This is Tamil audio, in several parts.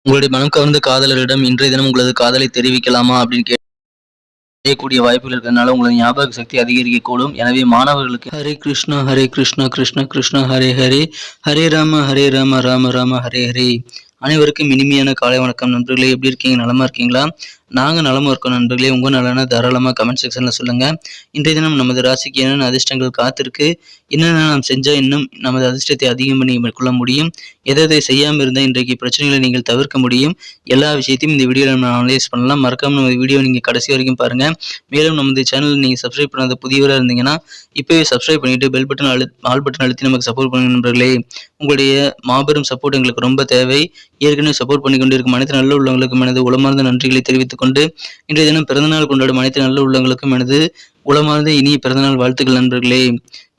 உங்களுடைய மனம் கவர்ந்த காதலரிடம் இன்றைய தினம் உங்களது காதலை தெரிவிக்கலாமா அப்படின்னு கேட்கக்கூடிய வாய்ப்புகள் இருக்கிறதுனால உங்களது ஞாபக சக்தி அதிகரிக்கக்கூடும். எனவே மாணவர்களுக்கு ஹரே கிருஷ்ணா ஹரே கிருஷ்ணா கிருஷ்ண கிருஷ்ணா ஹரே ஹரே ஹரே ராம ராம ராம ஹரே ஹரே. அனைவருக்கும் இனிமையான காலை வணக்கம் நண்பர்களே. எப்படி இருக்கீங்க? நலமா இருக்கீங்களா? நாங்கள் நலமா இருக்கோம் நண்பர்களே. உங்கள் நலனை தாராளமாக கமெண்ட் செக்ஷனில் சொல்லுங்கள். இன்றைய தினம் நமது ராசிக்கு என்னென்ன அதிர்ஷ்டங்கள் காத்திருக்கு, என்னென்ன நாம் செஞ்சால் இன்னும் நமது அதிர்ஷ்டத்தை அதிகம் பண்ணி மேற்கொள்ள முடியும், எதை செய்யாமல் இருந்தால் இன்றைக்கு பிரச்சனைகளை நீங்கள் தவிர்க்க முடியும், எல்லா விஷயத்தையும் இந்த வீடியோவில் நம்ம அனலைஸ் பண்ணலாம். மறக்காமல் நம்ம வீடியோ நீங்கள் கடைசி வரைக்கும் பாருங்கள். மேலும் நமது சேனல் நீங்கள் சப்ஸ்கிரைப் பண்ணாத புதியவராக இருந்தீங்கன்னா இப்போவே சப்ஸ்கிரைப் பண்ணிவிட்டு பெல் பட்டன் ஆல் பட்டன் அழுத்தி நமக்கு சப்போர்ட் பண்ணுங்க நண்பர்களே. உங்களுடைய மாபெரும் சப்போர்ட் எங்களுக்கு ரொம்ப தேவை. ஏற்கனவே சப்போர்ட் பண்ணி கொண்டிருக்கும் அனைத்து நல்ல உள்ளவங்களுக்கும் எனது உளமார்ந்த நன்றிகளை தெரிவித்துக் கொண்டு இன்றைய தினம் பிறந்தநாள் கொண்டாடும் அனைத்து நல்ல உள்ளவங்களுக்கும் எனது உளமார்ந்த இனிய பிறந்தநாள் வாழ்த்துக்கள் நண்பர்களே.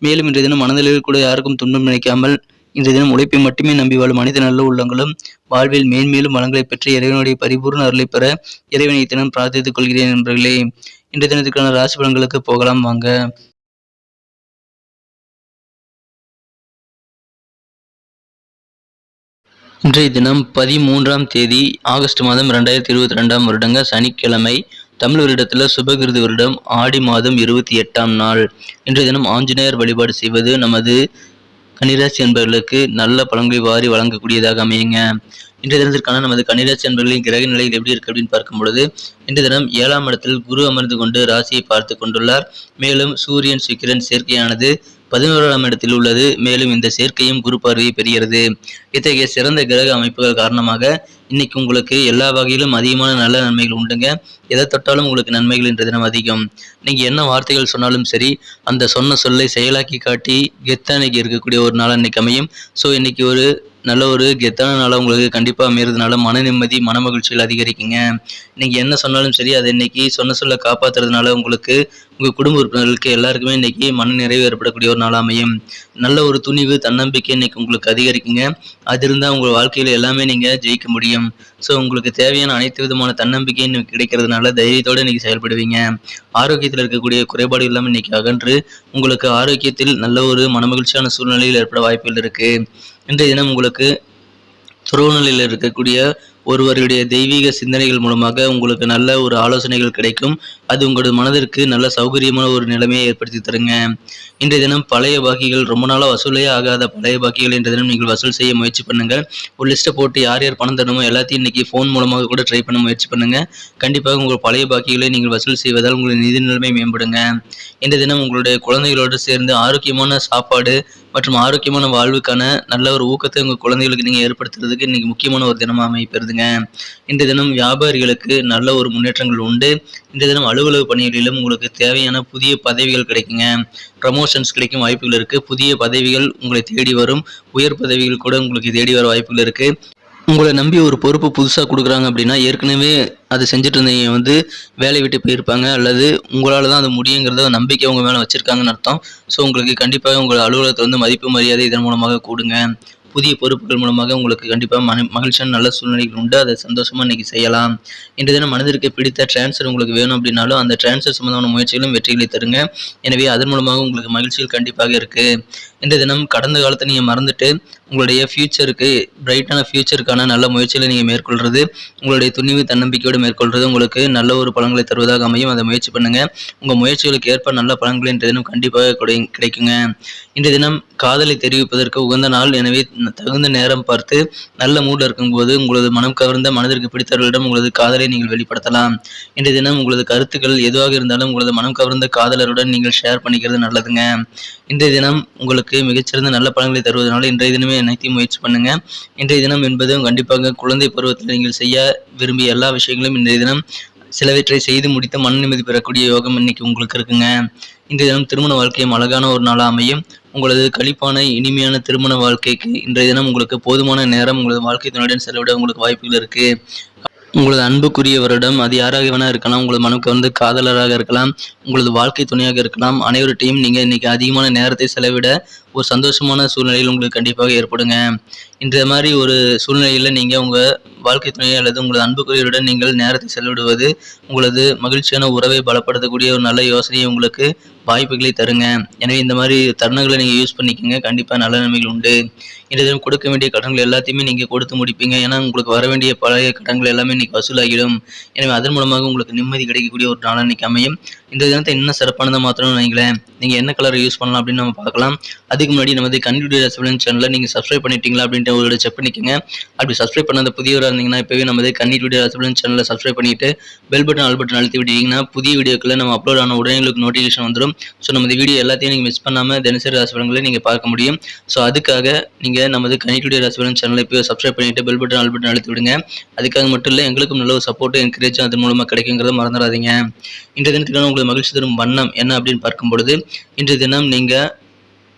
மேலும் இன்றைய தினம் மனதளவில் கூட யாருக்கும் துன்பம் நினைக்காமல் இன்றைய தினம் உழைப்பை மட்டுமே நம்பி வாழும் அனைத்து நல்ல உள்ளங்களும் வாழ்வில் மேன்மேலும் வளங்களை பெற்று இறைவனுடைய பரிபூர்ண அருளை பெற இறைவனை தினம் பிரார்த்தித்துக் கொள்கிறேன் நண்பர்களே. இன்றைய தினத்துக்கான ராசி பலன்களுக்கு போகலாம் வாங்க. இன்றைய தினம் 13ஆம் தேதி ஆகஸ்ட் மாதம் 2022ஆம் வருடங்க சனிக்கிழமை. தமிழ் வருடத்தில் சுபகிருது வருடம் ஆடி மாதம் 28ஆம் நாள். இன்றைய தினம் ஆஞ்சநேயர் வழிபாடு செய்வது நமது கன்னிராசி என்பவர்களுக்கு நல்ல பலன்களை வாரி வழங்கக்கூடியதாக அமையுங்க. இன்றைய தினத்திற்கான நமது கன்னிராசி என்பவர்களின் கிரக நிலையில் எப்படி இருக்கு அப்படின்னு பார்க்கும் பொழுது இன்றைய தினம் 7ஆம் இடத்தில் குரு அமர்ந்து கொண்டு ராசியை பார்த்து கொண்டுள்ளார். மேலும் சூரியன் சுக்கிரன் சேர்க்கையானது 11ஆம் இடத்தில் உள்ளது. மேலும் இந்த சேர்க்கையும் குரு பார்வையை பெறுகிறது. இத்தகைய சிறந்த கிரக அமைப்புகள் காரணமாக இன்னைக்கு உங்களுக்கு எல்லா வகையிலும் அதிகமான நல்ல நன்மைகள் உண்டுங்க. எதை தொட்டாலும் உங்களுக்கு நன்மைகள் இன்றைய தினம் அதிகம். நீங்க என்ன வார்த்தைகள் சொன்னாலும் சரி, அந்த சொன்ன சொல்லை செயலாக்கி காட்டி கெத்தா இன்னைக்கு இருக்கக்கூடிய ஒரு நாள் இன்னைக்கு அமையும். ஸோ இன்னைக்கு ஒரு நல்ல ஒரு கெத்தான நாளாக உங்களுக்கு கண்டிப்பாக அமைகிறதுனால மன நிம்மதி மன மகிழ்ச்சிகள் அதிகரிக்குங்க. நீங்கள் என்ன சொன்னாலும் சரி, அதை இன்னைக்கு சொன்ன சொல்ல காப்பாற்றுறதுனால உங்களுக்கு உங்கள் குடும்ப உறுப்பினர்களுக்கு எல்லாருக்குமே இன்னைக்கு மன நிறைவு ஏற்படக்கூடிய ஒரு நாள் அமையும். நல்ல ஒரு துணிவு தன்னம்பிக்கை இன்னைக்கு உங்களுக்கு அதிகரிக்குங்க. அது இருந்தால் உங்கள் வாழ்க்கையில் எல்லாமே நீங்கள் ஜெயிக்க முடியும். ஸோ உங்களுக்கு தேவையான அனைத்து விதமான தன்னம்பிக்கை இன்னைக்கு கிடைக்கிறதுனால தைரியத்தோடு இன்னைக்கு செயல்படுவீங்க. ஆரோக்கியத்தில் இருக்கக்கூடிய குறைபாடு இல்லாமல் இன்னைக்கு அகன்று உங்களுக்கு ஆரோக்கியத்தில் நல்ல ஒரு மனமகிழ்ச்சியான சூழ்நிலையில் ஏற்பட வாய்ப்புகள் இருக்கு. இன்றைய தினம் உங்களுக்கு துறவுநிலையில் இருக்கக்கூடிய ஒருவருடைய தெய்வீக சிந்தனைகள் மூலமாக உங்களுக்கு நல்ல ஒரு ஆலோசனைகள் கிடைக்கும். அது உங்களது மனதிற்கு நல்ல சௌகரியமான ஒரு நிலைமையை ஏற்படுத்தி தருங்க. இன்றைய தினம் பழைய பாக்கிகள் ரொம்ப நாளாக வசூலே ஆகாத பழைய பாக்கிகள் இன்றைய தினம் நீங்கள் வசூல் செய்ய முயற்சி பண்ணுங்க. ஒரு லிஸ்ட்டை போட்டு யார் யார் பணம் தரணுமோ எல்லாத்தையும் இன்னைக்கு ஃபோன் மூலமாக கூட ட்ரை பண்ண முயற்சி பண்ணுங்க. கண்டிப்பாக உங்கள் பழைய பாக்கிகளை நீங்கள் வசூல் செய்வதால் உங்களுடைய நிதி நிலைமை மேம்படுங்க. இன்றைய தினம் உங்களுடைய குழந்தைகளோடு சேர்ந்து ஆரோக்கியமான சாப்பாடு மற்றும் ஆரோக்கியமான வாழ்வுக்கான நல்ல ஒரு ஊக்கத்தை உங்கள் குழந்தைகளுக்கு நீங்கள் ஏற்படுத்துறதுக்கு இன்னைக்கு முக்கியமான ஒரு தினமாக அமைப்பெறுதுங்க. இன்றைய தினம் வியாபாரிகளுக்கு நல்ல ஒரு முன்னேற்றங்கள் உண்டு. இன்றைய தினம் அலுவலக பணிகளிலும் உங்களுக்கு தேவையான புதிய பதவிகள் கிடைக்குங்க. ப்ரமோஷன்ஸ் கிடைக்கும் வாய்ப்புகள் இருக்குது. புதிய பதவிகள் உங்களை தேடி வரும். உயர் பதவிகள் கூட உங்களுக்கு தேடி வர வாய்ப்புகள் இருக்குது. உங்களை நம்பி ஒரு பொறுப்பு புதுசாக கொடுக்குறாங்க அப்படின்னா ஏற்கனவே அதை செஞ்சுட்டு இருந்தவங்க வேலையை விட்டு போயிருப்பாங்க, அல்லது உங்களால் தான் அது முடியுங்கிறத நம்பிக்கை உங்கள் மேலே வச்சுருக்காங்கன்னு அர்த்தம். ஸோ உங்களுக்கு கண்டிப்பாக உங்கள் அலுவலகத்தில் மதிப்பு மரியாதை இதன் மூலமாக கூடுங்க. புதிய பொறுப்புகள் மூலமாக உங்களுக்கு கண்டிப்பாக மகிழ்ச்சியான நல்ல சூழ்நிலைகள் உண்டு. அதை சந்தோஷமாக இன்றைக்கி செய்யலாம். இன்றைய தினம் மனதிற்கு பிடித்த டிரான்ஸ்ஃபர் உங்களுக்கு வேணும் அப்படின்னாலும் அந்த டிரான்ஸ்ஃபர் சம்மந்தமான முயற்சிகளும் வெற்றிகளை தருங்க. எனவே அதன் மூலமாக உங்களுக்கு மகிழ்ச்சிகள் கண்டிப்பாக இருக்குது. இன்றைய தினம் கடந்த காலத்தை நீங்கள் மறந்துட்டு உங்களுடைய ஃபியூச்சருக்கு பிரைட்டான ஃபியூச்சருக்கான நல்ல முயற்சிகளை நீங்கள் மேற்கொள்வது, உங்களுடைய துணிவு தன்னம்பிக்கையோடு மேற்கொள்வது உங்களுக்கு நல்ல ஒரு பலன்களை தருவதாக அமையும். அதை முயற்சி பண்ணுங்கள். உங்கள் முயற்சிகளுக்கு ஏற்ப நல்ல பலன்கள் இன்றைய தினம் கண்டிப்பாக கிடைக்குங்க. இன்றைய தினம் காதலை தெரிவிப்பதற்கு உகந்த நாள். எனவே தகுந்த நேரம் பார்த்து நல்ல மூடில் இருக்கும்போது உங்களது மனம் கவர்ந்த மனதிற்கு பிடித்தவர்களிடம் உங்களது காதலை நீங்கள் வெளிப்படுத்தலாம். இன்றைய தினம் உங்களது கருத்துக்கள் எதுவாக இருந்தாலும் உங்களது மனம் கவர்ந்த காதலருடன் நீங்கள் ஷேர் பண்ணிக்கிறது நல்லதுங்க. இன்றைய தினம் உங்களுக்கு மிகச்சிறந்த நல்ல பலன்களை தருவதனால இன்றைய தினமே அனைத்தையும் முயற்சி பண்ணுங்க. இன்றைய தினம் என்பது கண்டிப்பாக குழந்தை பருவத்தில் நீங்கள் செய்ய விரும்பிய எல்லா விஷயங்களும் இன்றைய தினம் சிலவற்றை செய்து முடித்து மன நிம்மதி பெறக்கூடிய யோகம் இன்னைக்கு உங்களுக்கு இருக்குங்க. இன்றைய தினம் திருமண வாழ்க்கையும் அழகான ஒரு நாளாக அமையும். உங்களது களிப்பான இனிமையான திருமண வாழ்க்கைக்கு இன்றைய தினம் உங்களுக்கு போதுமான நேரம் உங்களது வாழ்க்கை துணையுடன் செலவிட உங்களுக்கு வாய்ப்புகள் இருக்கு. உங்களது அன்புக்குரியவரிடம் அது யாராக வேணா இருக்கலாம், உங்களது மனக்கு காதலராக இருக்கலாம், உங்களது வாழ்க்கை துணையாக இருக்கலாம், அனைவர்கிட்டையும் நீங்கள் இன்னைக்கு அதிகமான நேரத்தை செலவிட ஒரு சந்தோஷமான சூழ்நிலையில் உங்களுக்கு கண்டிப்பாக ஏற்படுங்க. இந்த மாதிரி ஒரு சூழ்நிலையில் நீங்கள் உங்கள் வாழ்க்கை துணை அல்லது உங்களது அன்புக்குரியவருடன் நீங்கள் நேரத்தை செலவிடுவது உங்களது மகிழ்ச்சியான உறவை பலப்படுத்தக்கூடிய ஒரு நல்ல யோசனையை உங்களுக்கு வாய்ப்புகளை தருங்க. எனவே இந்த மாதிரி தருணங்களை நீங்கள் யூஸ் பண்ணிக்கோங்க. கண்டிப்பாக நல்ல நன்மைகள் உண்டு. இன்றைய தினம் கொடுக்க வேண்டிய கடன்கள் எல்லாத்தையுமே நீங்கள் கொடுத்து முடிப்பீங்க. ஏன்னா உங்களுக்கு வர வேண்டிய பழைய கடன்கள் எல்லாமே இன்னைக்கு வசூலாகிடும். எனவே அதன் மூலமாக உங்களுக்கு நிம்மதி கிடைக்கக்கூடிய ஒரு நாள் இன்னைக்கு அமையும். இந்த தினத்தை இன்னும் சிறப்பானதாக மாற்றணும்னு நினைக்கிறேன். நீங்கள் என்ன கலரை யூஸ் பண்ணலாம் அப்படின்னு நம்ம பார்க்கலாம். அதுக்கு முன்னாடி நமது கன்னியுடைய ரசபலன் சேனலை நீங்கள் சப்ஸ்கிரைப் பண்ணிட்டீங்களா அப்படின்ட்டு ஒரு செக் பண்ணிக்கோங்க. அப்படி சப்ஸ்கிரைப் பண்ணாத புதியவராக இருந்தீங்கன்னா இப்போவே நமது கன்னியுடைய ரசபலன் சேனலை சப்ஸ்கிரைப் பண்ணிட்டு பெல் பட்டன் ஆல் பட்டன் அழுத்தி விட்டீங்கன்னா புதிய வீடியோக்களை நம்ம அப்லோட் ஆன உடனே உங்களுக்கு நோட்டிஃபிகேஷன் வந்துடும். ஸோ நமது வீடியோ எல்லாத்தையும் நீங்கள் மிஸ் பண்ணாமல் தினசரி ராசிபலன்களை நீங்கள் பார்க்க முடியும். ஸோ அதுக்காக நீங்கள் நமது கன்னியுடைய ரசபலன் சேனலை இப்போ சப்ஸ்கிரைப் பண்ணிட்டு பெல் பட்டன் ஆல் பட்டன் அழுத்தி விடுங்க. அதுக்காக மட்டும் இல்லை, எங்களுக்கும் நல்ல ஒரு சப்போர்ட்டு என்கரேஜ் அதன் மூலமாக கிடைக்குங்கிறத மறந்துடாதீங்க. இன்றைய தினத்துக்கான உங்களுக்கு மகிழ்ச்சி தரும் வண்ணம் என்ன அப்படின்னு பார்க்கும் பொழுது, இன்றைய தினம் நீங்கள்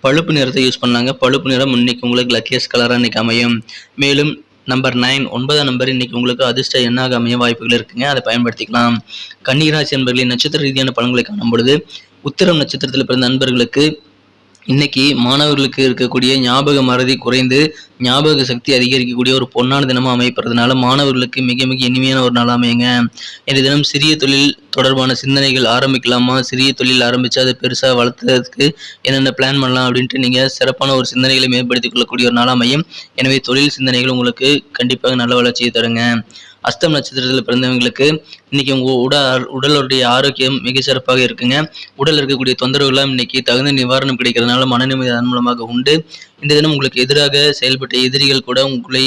பழுப்பு நிறத்தை யூஸ் பண்ணாங்க. பழுப்பு நிறம் இன்னைக்கு உங்களுக்கு லக்கியஸ்ட் கலராக இன்னைக்கு அமையும். மேலும் நம்பர் 9 9ஆம் நம்பர் இன்னைக்கு உங்களுக்கு அதிர்ஷ்ட எண்ணாக அமைய வாய்ப்புகள் இருக்குங்க. அதை பயன்படுத்திக்கலாம். கன்னிராசி என்பர்களின் நட்சத்திர ரீதியான பலன்களை காணும் பொழுது, உத்திரம் நட்சத்திரத்தில் பிறந்த நண்பர்களுக்கு இன்னைக்கு மாணவர்களுக்கு இருக்கக்கூடிய ஞாபக மறதி குறைந்து ஞாபக சக்தி அதிகரிக்கக்கூடிய ஒரு பொன்னான தினமாக அமைப்பறதுனால மாணவர்களுக்கு மிக மிக இனிமையான ஒரு நாள் அமையுங்க. இந்த தினம் சிறிய தொழில் தொடர்பான சிந்தனைகள் ஆரம்பிக்கலாமா, சிறிய தொழில் ஆரம்பித்து அதை பெருசாக வளர்த்துறதுக்கு என்னென்ன பிளான் பண்ணலாம் அப்படின்ட்டு நீங்கள் சிறப்பான ஒரு சிந்தனைகளை மேம்படுத்திக் கொள்ளக்கூடிய ஒரு நாள் அமையும். எனவே தொழில் சிந்தனைகள் உங்களுக்கு கண்டிப்பாக நல்ல வளர்ச்சியை தருங்க. அஸ்தம் நட்சத்திரத்தில் பிறந்தவங்களுக்கு இன்னைக்கு உங்கள் உடலுடைய ஆரோக்கியம் மிக சிறப்பாக இருக்குங்க. உடல் இருக்கக்கூடிய தொந்தரவுகளாம் இன்னைக்கு தகுந்த நிவாரணம் கிடைக்கிறதுனால மன நிம்மதி அதன் மூலமாக உண்டு. இந்த தினம் உங்களுக்கு எதிராக செயல்பட்ட எதிரிகள் கூட உங்களை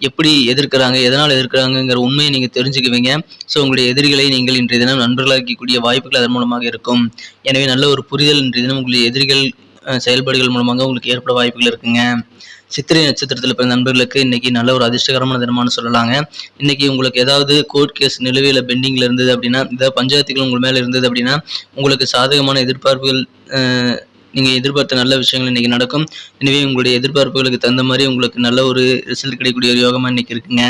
எப்படி எதிர்க்கிறாங்க, எதனால் எதிர்க்கிறாங்கிற உண்மையை நீங்கள் தெரிஞ்சுக்குவீங்க. ஸோ உங்களுடைய எதிரிகளை நீங்கள் இன்றைய தினம் நண்பர்களாக்கக்கூடிய வாய்ப்புகள் அதன் மூலமாக இருக்கும். எனவே நல்ல ஒரு புரிதல் இன்றைய தினம் உங்களுடைய எதிரிகள் செயல்பாடுகள் மூலமாக உங்களுக்கு ஏற்பட வாய்ப்புகள் இருக்குங்க. சித்திரை நட்சத்திரத்தில் பிறந்த நண்பர்களுக்கு இன்னைக்கு நல்ல ஒரு அதிர்ஷ்டகரமான தினமானு சொல்லலாங்க. இன்னைக்கு உங்களுக்கு ஏதாவது கோர்ட் கேஸ் நிலுவையில் பெண்டிங்கில் இருந்தது அப்படின்னா, ஏதாவது பஞ்சாயத்துகள் உங்கள் மேலே இருந்தது அப்படின்னா, உங்களுக்கு சாதகமான எதிர்பார்ப்புகள் நீங்கள் எதிர்பார்த்த நல்ல விஷயங்கள் இன்றைக்கி நடக்கும். எனவே உங்களுடைய எதிர்பார்ப்புகளுக்கு தகுந்த மாதிரி உங்களுக்கு நல்ல ஒரு ரிசல்ட் கிடைக்கக்கூடிய ஒரு யோகமாக இன்றைக்கி இருக்குங்க.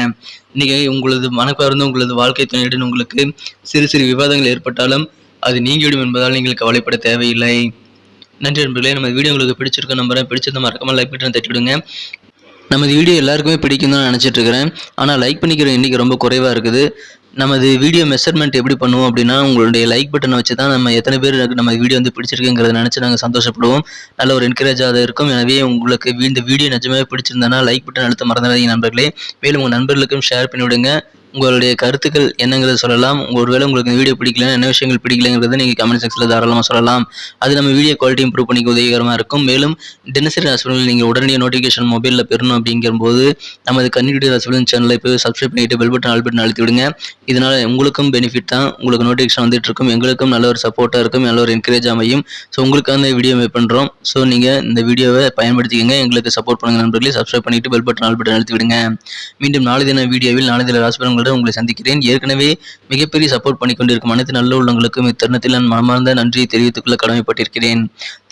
இன்றைக்கி உங்களது மனப்பார்ந்து உங்களது வாழ்க்கை துணையுடன் உங்களுக்கு சிறு சிறு விவாதங்கள் ஏற்பட்டாலும் அது நீங்கிவிடும் என்பதால் நீங்கள் கவலைப்பட தேவையில்லை. நன்றி நண்பர்களே. நம்ம வீடியோ உங்களுக்கு பிடிச்சிருக்க நம்புறேன். பிடிச்சதை மறக்காம லைக் பட்டன் தட்டி விடுங்க. நமது வீடியோ எல்லாருக்குமே பிடிக்கும் தான் நினச்சிட்டு இருக்கிறேன். ஆனால் லைக் பண்ணிக்கிற எண்ணிக்கை ரொம்ப குறைவாக இருக்குது. நமது வீடியோ மெஷர்மெண்ட் எப்படி பண்ணுவோம் அப்படின்னா, உங்களுடைய லைக் பட்டனை வச்சு தான் நம்ம எத்தனை பேர் நம்ம வீடியோ வந்து பிடிச்சிருக்குங்கிறத நினச்சி நாங்கள் சந்தோஷப்படுவோம். நல்ல ஒரு என்கரேஜாக இருக்கும். எனவே உங்களுக்கு இந்த வீடியோ நிஜமாவே பிடிச்சிருந்தனா லைக் பட்டன் அழுத்த மறந்துடாதீங்க நண்பர்களே. மேலும் உங்கள் நண்பர்களுக்கும் ஷேர் பண்ணி விடுங்க. உங்களுடைய கருத்துக்கள் என்னங்கிறத சொல்லலாம். ஒருவேளை உங்களுக்கு இந்த வீடியோ பிடிக்கல, என்ன விஷயங்கள் பிடிக்கலங்கிறத நீங்கள் கமெண்ட் செக்ஷனில் தாராளமாக சொல்லலாம். அது நம்ம வீடியோ குவாலிட்டி இம்ப்ரூவ் பண்ணிக்க உதவிகரமாக இருக்கும். மேலும் தினசரி ராசிபலன்கள் நீங்கள் உடனடியாக நோட்டிஃபிகேஷன் மொபைலில் பெறணும் அப்படிங்கும்போது நமது கன்னியுடைய ராசிபலன் சேனலை இப்போ சப்ஸ்கிரைப் பண்ணிட்டு பெல் பட்டன் ஆல் பட்டன் அழுத்தி விடுங்க. இதனால் உங்களுக்கும் பெனிஃபிட் தான். உங்களுக்கு நோட்டிஃபிகேஷன் வந்துட்டு இருக்கும். எங்களுக்கும் நல்ல ஒரு சப்போர்ட்டாக இருக்கும், நல்ல ஒரு என்கரேஜ் அமையும். ஸோ உங்களுக்காக இந்த வீடியோ மேக் பண்ணுறோம். ஸோ நீங்கள் இந்த வீடியோவை பயன்படுத்திக்கங்க. எங்களுக்கு சப்போர்ட் பண்ணுங்கள் நண்பர்களே. சப்ஸ்கிரைப் பண்ணிட்டு பெல் பட்டன் ஆல் பட்டன் அழுத்தி விடுங்க. மீண்டும் நாளை தின வீடியோவில் நாளை தின ராசிபலன்களுடன் உங்களை சந்திக்கிறேன். ஏற்கனவே மிகப்பெரிய சப்போர்ட் பண்ணி கொண்டிருக்கும் அனைத்து நல்ல உள்ளங்களுக்கும் இத்தருணத்தில் நான் மனமார்ந்த நன்றியை தெரிவித்துக் கொள்ள கடமைப்பட்டிருக்கிறேன்.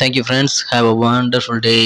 Thank you friends. Have a wonderful day.